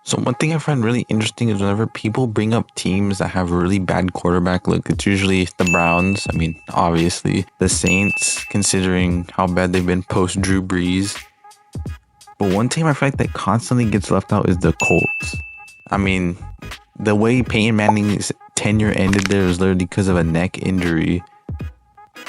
So one thing I find really interesting is whenever people bring up teams that have really bad quarterback, look, it's usually the Browns. I mean, obviously the Saints, considering how bad they've been post Drew Brees. But one team I feel like that constantly gets left out is the Colts. I mean, the way Peyton Manning's tenure ended there was literally because of a neck injury.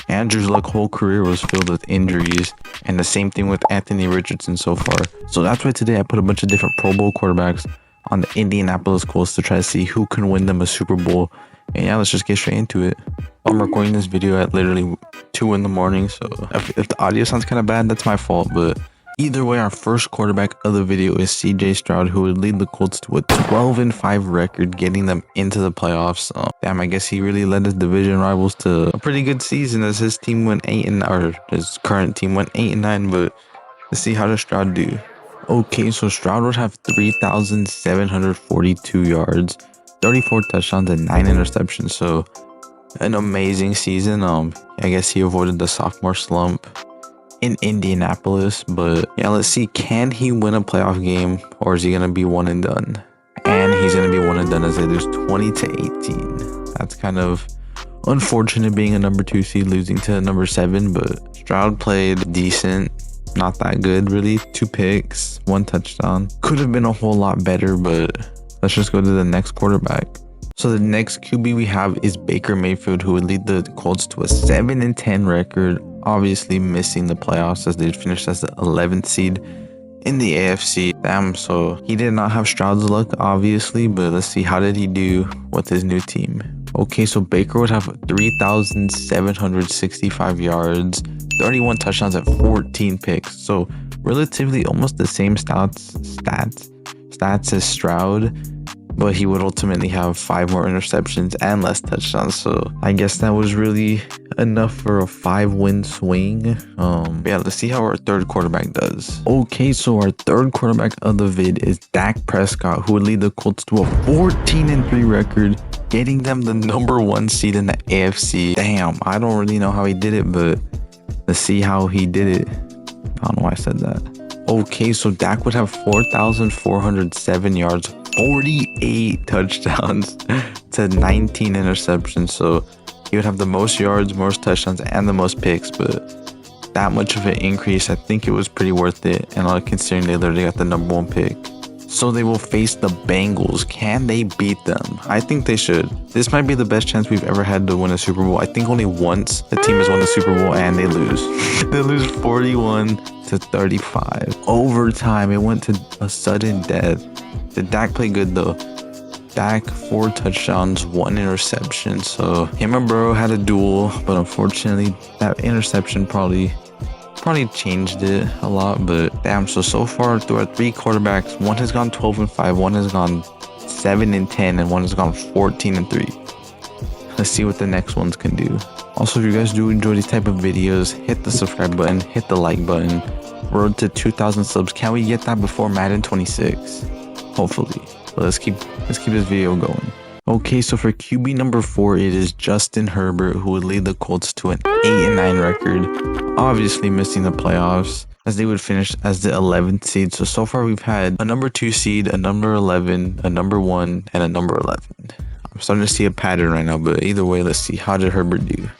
Andrew's whole career was filled with injuries, and the same thing with Anthony Richardson so far. So that's why today I put a bunch of different Pro Bowl quarterbacks on the Indianapolis Colts to try to see who can win them a Super Bowl. And yeah, let's just get straight into it. I'm recording this video at literally 2 in the morning, so if the audio sounds kind of bad, that's my fault. But either way, our first quarterback of the video is CJ Stroud, who would lead the Colts to a 12-5 record, getting them into the playoffs. Damn, I guess he really led his division rivals to a pretty good season as his team went his current team went 8-9. But let's see how does Stroud do. Okay, so Stroud would have 3,742 yards, 34 touchdowns, and 9 interceptions. So an amazing season. I guess he avoided the sophomore slump in Indianapolis, but yeah, let's see, can he win a playoff game, or is he gonna be one and done? And he's gonna be one and done as they lose 20-18. That's kind of unfortunate, being a number 2 seed losing to number 7. But Stroud played decent, not that good really. 2 picks, 1 touchdown. Could have been a whole lot better, but let's just go to the next quarterback. So the next QB we have is Baker Mayfield, who would lead the Colts to a 7-10 record, obviously missing the playoffs as they finished as the 11th seed in the AFC. Damn, so he did not have Stroud's luck, obviously, but let's see, how did he do with his new team? Okay, so Baker would have 3,765 yards, 31 touchdowns, and 14 picks. So relatively almost the same stats as Stroud, but he would ultimately have 5 more interceptions and less touchdowns. So I guess that was really enough for a 5-win swing. Yeah, let's see how our third quarterback does. Okay, so our third quarterback of the vid is Dak Prescott, who would lead the Colts to a 14-3 record, getting them the number 1 seed in the AFC. Damn, I don't really know how he did it, but let's see how he did it. I don't know why I said that. Okay, so Dak would have 4,407 yards, 48 touchdowns to 19 interceptions. So he would have the most yards, most touchdowns, and the most picks. But that much of an increase, I think it was pretty worth it. And considering they literally got the number 1 pick. So they will face the Bengals. Can they beat them? I think they should. This might be the best chance we've ever had to win a Super Bowl. I think only once the team has won the Super Bowl and they lose. They lose 41-35. Overtime, it went to a sudden death. Did Dak play good though? Dak, 4 touchdowns, 1 interception. So him and Burrow had a duel, but unfortunately that interception probably changed it a lot. But damn, so far through our 3 quarterbacks, 1 has gone 12-5, 1 has gone 7-10, and 1 has gone 14-3. Let's see what the next ones can do. Also, if you guys do enjoy these type of videos, hit the subscribe button, hit the like button. Road to 2,000 subs. Can we get that before Madden 26? Hopefully. But let's keep this video going. Okay, so for QB number 4, it is Justin Herbert, who would lead the Colts to an 8-9 record, obviously missing the playoffs as they would finish as the 11th seed. So far we've had a number 2 seed, a number 11, a number 1, and a number 11. I'm starting to see a pattern right now, but either way, let's see, how did Herbert do?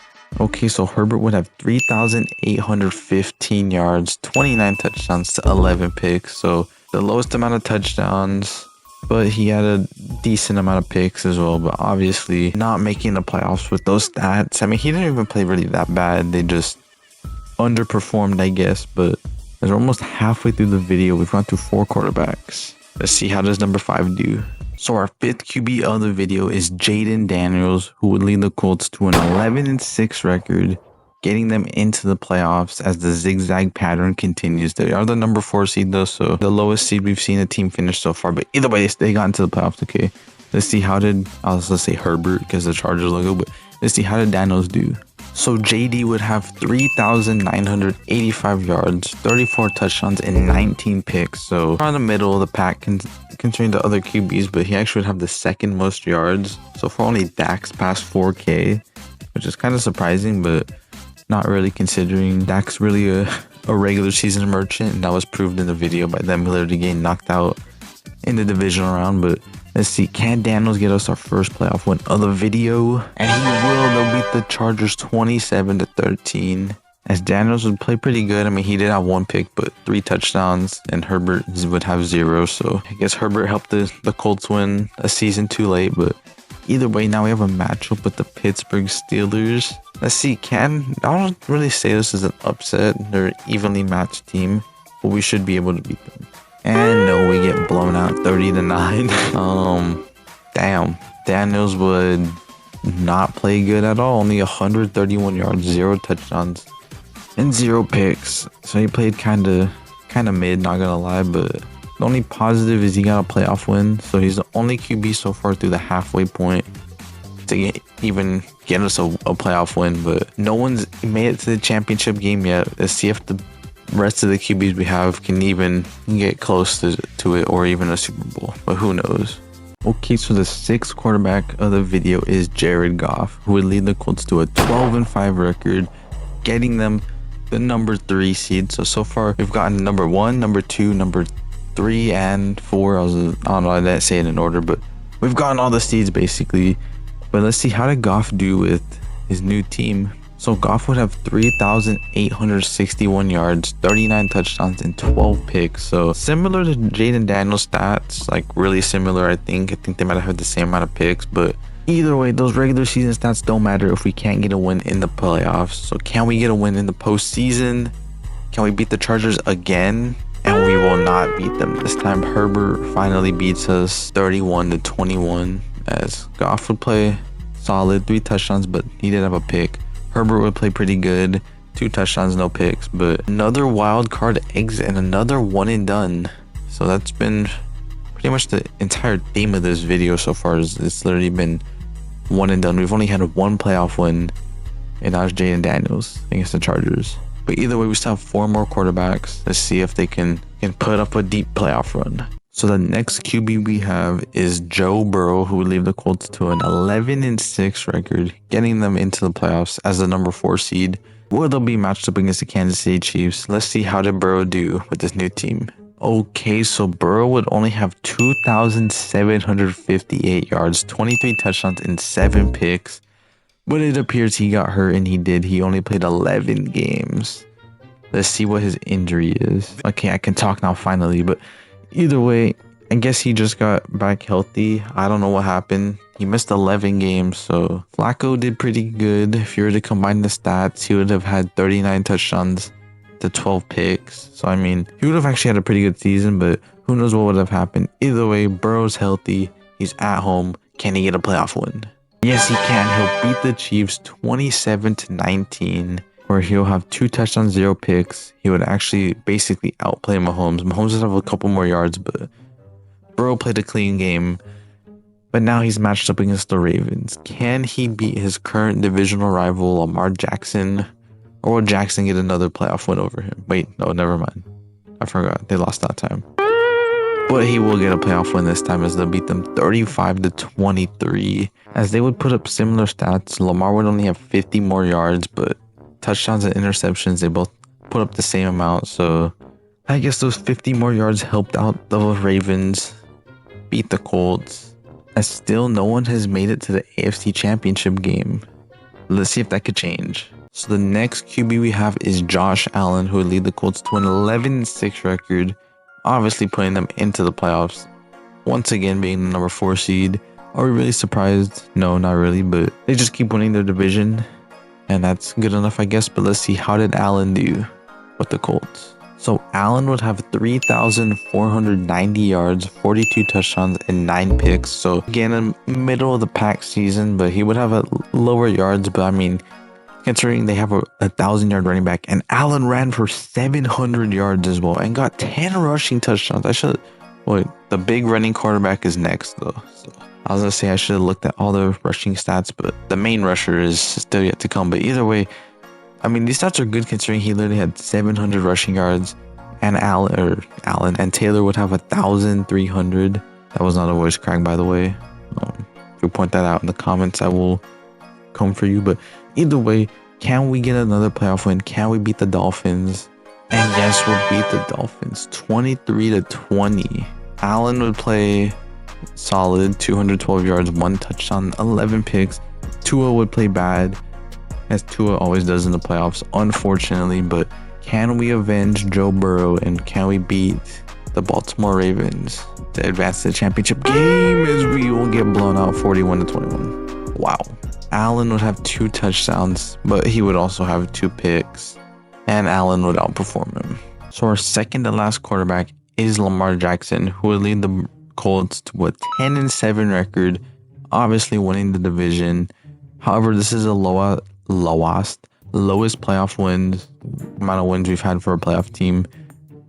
Okay, so Herbert would have 3,815 yards, 29 touchdowns to 11 picks. So the lowest amount of touchdowns, but he had a decent amount of picks as well. But obviously not making the playoffs with those stats. I mean, he didn't even play really that bad. They just underperformed, I guess. But as we're almost halfway through the video, we've gone through 4 quarterbacks. Let's see, how does number 5 do? So our 5th QB of the video is Jaden Daniels, who would lead the Colts to an 11-6 record, getting them into the playoffs as the zigzag pattern continues. They are the number 4 seed though, so the lowest seed we've seen a team finish so far. But either way, they got into the playoffs. Okay, let's see, how did, I was gonna say Herbert because the Chargers logo, but let's see, how did Daniels do? So JD would have 3,985 yards, 34 touchdowns, and 19 picks. So around the middle of the pack considering the other QBs, but he actually would have the 2nd most yards. So far only Dak's past 4K, which is kind of surprising, but not really considering Dak's really a regular season merchant, and that was proved in the video by them literally getting knocked out in the divisional round. But let's see, can Daniels get us our first playoff win of the video? And he will. They'll beat the Chargers 27-13. As Daniels would play pretty good. I mean, he did have 1 pick, but 3 touchdowns, and Herbert would have 0. So I guess Herbert helped the Colts win a season too late. But either way, now we have a matchup with the Pittsburgh Steelers. Let's see, I don't really say this is an upset. They're an evenly matched team, but we should be able to beat them. And no, we get blown out 30-9. Damn. Daniels would not play good at all. Only 131 yards, 0 touchdowns, and 0 picks. So he played kind of mid, not gonna lie. But the only positive is he got a playoff win. So he's the only QB so far through the halfway point to even get us a playoff win. But no one's made it to the championship game yet. Let's see if the rest of the QBs we have can even get close to it, or even a Super Bowl. But who knows? Okay, so the 6th quarterback of the video is Jared Goff, who would lead the Colts to a 12-5 record, getting them the number 3 seed. So far we've gotten number 1, number 2, number 3, and 4. I don't know, I didn't say it in order, but we've gotten all the seeds basically. But let's see, how did Goff do with his new team? So Goff would have 3,861 yards, 39 touchdowns, and 12 picks. So similar to Jaden Daniels' stats, like really similar. I think they might have had the same amount of picks, but either way, those regular season stats don't matter if we can't get a win in the playoffs. So can we get a win in the postseason? Can we beat the Chargers again? And we will not beat them this time. Herbert finally beats us 31-21, as Goff would play solid, 3 touchdowns, but he did have a pick. Herbert would play pretty good, 2 touchdowns, no picks. But another wild card exit and another one and done. So that's been pretty much the entire theme of this video so far. It's literally been one and done. We've only had 1 playoff win, and that was Jaden Daniels against the Chargers. But either way, we still have 4 more quarterbacks. Let's see if they can put up a deep playoff run. So the next QB we have is Joe Burrow, who would lead the Colts to an 11-6 record, getting them into the playoffs as the number 4 seed, where they'll be matched up against the Kansas City Chiefs. Let's see how did Burrow do with this new team. Okay, so Burrow would only have 2,758 yards, 23 touchdowns, and 7 picks. But it appears he got hurt, and he did. He only played 11 games. Let's see what his injury is. Okay, I can talk now finally, but either way, I guess he just got back healthy. I don't know what happened. He missed 11 games, so Flacco did pretty good. If you were to combine the stats, he would have had 39 touchdowns to 12 picks. So, I mean, he would have actually had a pretty good season, but who knows what would have happened. Either way, Burrow's healthy. He's at home. Can he get a playoff win? Yes, he can. He'll beat the Chiefs 27-19. Where he'll have 2 touchdowns, 0 picks. He would actually basically outplay Mahomes. Mahomes would have a couple more yards, but Burrow played a clean game. But now he's matched up against the Ravens. Can he beat his current divisional rival, Lamar Jackson? Or will Jackson get another playoff win over him? Wait, no, never mind. I forgot. They lost that time. But he will get a playoff win this time, as they'll beat them 35-23. As they would put up similar stats, Lamar would only have 50 more yards, but touchdowns and interceptions, they both put up the same amount. So I guess those 50 more yards helped out the Ravens beat the Colts, as still no one has made it to the AFC Championship game. Let's see if that could change. So the next QB we have is Josh Allen, who would lead the Colts to an 11-6 record, obviously putting them into the playoffs, once again being the number 4 seed. Are we really surprised? No, not really, but they just keep winning their division. And that's good enough, I guess. But let's see, how did Allen do with the Colts? So Allen would have 3,490 yards, 42 touchdowns, and 9 picks. So again, in middle of the pack season, but he would have a lower yards. But I mean, considering they have a 1,000-yard running back, and Allen ran for 700 yards as well and got 10 rushing touchdowns. The big running quarterback is next though. So I was gonna say I should have looked at all the rushing stats, but the main rusher is still yet to come. But either way, I mean, these stats are good considering he literally had 700 rushing yards, and Allen and Taylor would have 1,300. That was not a voice crack, by the way. If you point that out in the comments, I will come for you. But either way, can we get another playoff win? Can we beat the Dolphins? And yes, we'll beat the Dolphins 23-20. Allen would play solid, 212 yards, 1 touchdown, 11 picks. Tua would play bad, as Tua always does in the playoffs, unfortunately. But can we avenge Joe Burrow and can we beat the Baltimore Ravens to advance to the championship game, as we will get blown out 41-21? Wow. Allen would have 2 touchdowns, but he would also have 2 picks, and Allen would outperform him. So our second to last quarterback is Lamar Jackson, who would lead the Colts to a 10-7 record, obviously winning the division. However, this is the lowest playoff wins, amount of wins we've had for a playoff team.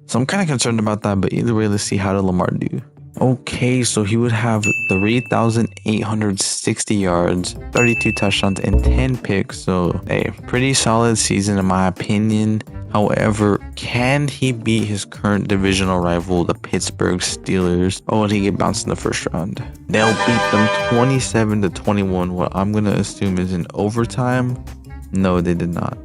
So I'm kind of concerned about that, but either way, let's see how did Lamar do. Okay, so he would have 3,860 yards, 32 touchdowns, and 10 picks. So a pretty solid season in my opinion. However, can he beat his current divisional rival, the Pittsburgh Steelers? Or would he get bounced in the first round? They'll beat them 27-21. What I'm going to assume is in overtime. No, they did not.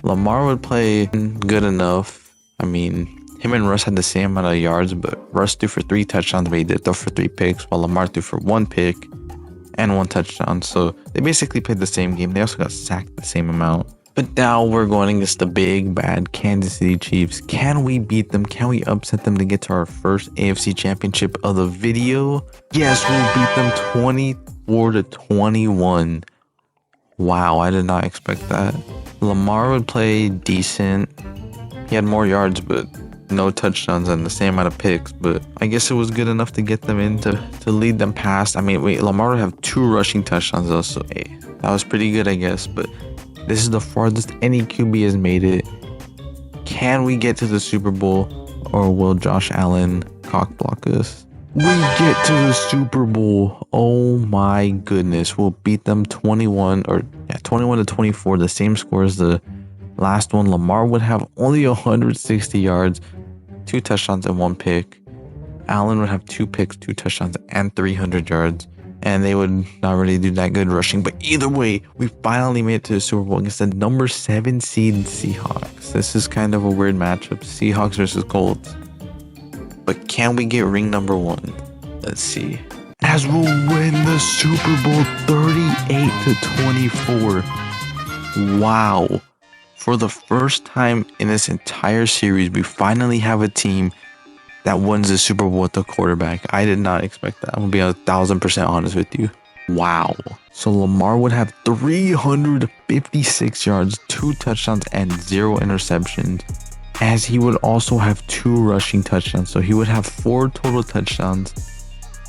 Lamar would play good enough. I mean, him and Russ had the same amount of yards, but Russ threw for 3 touchdowns, but he did throw for 3 picks, while Lamar threw for 1 pick and 1 touchdown. So they basically played the same game. They also got sacked the same amount. But now we're going against the big, bad Kansas City Chiefs. Can we beat them? Can we upset them to get to our first AFC championship of the video? Yes, we'll beat them 24-21. Wow, I did not expect that. Lamar would play decent. He had more yards, but no touchdowns and the same amount of picks. But I guess it was good enough to get them in to lead them past. I mean, wait, Lamar would have 2 rushing touchdowns though, so hey, that was pretty good, I guess. But this is the farthest any QB has made it. Can we get to the Super Bowl, or will Josh Allen cock block us? We get to the Super Bowl. Oh my goodness. We'll beat them 21-24, the same score as the last one. Lamar would have only 160 yards, 2 touchdowns, and 1 pick. Allen would have 2 picks, 2 touchdowns, and 300 yards. And they would not really do that good rushing. But either way, we finally made it to the Super Bowl against the number 7 seed Seahawks. This is kind of a weird matchup. Seahawks versus Colts. But can we get ring number 1? Let's see. As we'll win the Super Bowl 38-24. Wow. For the first time in this entire series, we finally have a team that wins the Super Bowl with the quarterback. I did not expect that. I'm going to be 1,000% honest with you. Wow. So Lamar would have 356 yards, 2 touchdowns, and 0 interceptions, as he would also have 2 rushing touchdowns. So he would have 4 total touchdowns.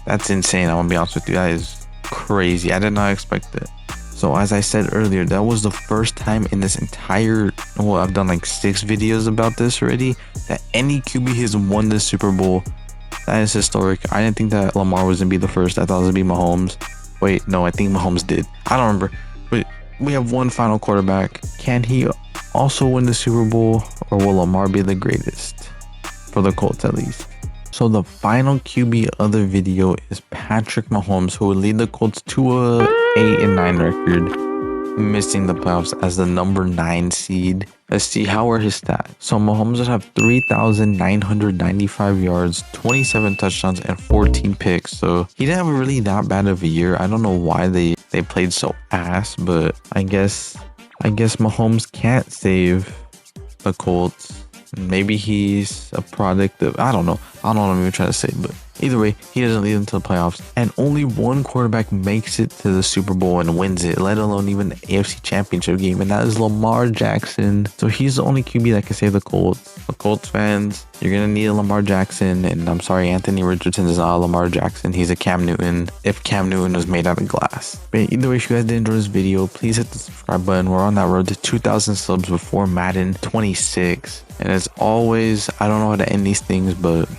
That's insane. I'm going to be honest with you. That is crazy. I did not expect it. So as I said earlier, that was the first time in this entire, well, I've done like 6 videos about this already, that any QB has won the Super Bowl. That is historic. I didn't think that Lamar was going to be the first. I thought it was going to be Mahomes. Wait, no, I think Mahomes did. I don't remember. But we have one final quarterback. Can he also win the Super Bowl, or will Lamar be the greatest? For the Colts, at least. So the final QB of the video is Patrick Mahomes, who will lead the Colts to a 8-9 record, missing the playoffs as the number 9 seed. Let's see, how are his stats? So Mahomes would have 3,995 yards, 27 touchdowns, and 14 picks. So he didn't have really that bad of a year. I don't know why they played so ass, but I guess Mahomes can't save the Colts. Maybe he's a product of, I don't know what I'm even trying to say, but either way, he doesn't lead them to the playoffs, and only one quarterback makes it to the Super Bowl and wins it, let alone even the AFC Championship game, and that is Lamar Jackson. So he's the only QB that can save the Colts. The Colts fans, you're gonna need a Lamar Jackson, and I'm sorry, Anthony Richardson is not a Lamar Jackson. He's a Cam Newton, if Cam Newton was made out of glass. But either way, if you guys did enjoy this video, please hit the subscribe button. We're on that road to 2,000 subs before Madden 26. And as always, I don't know how to end these things, but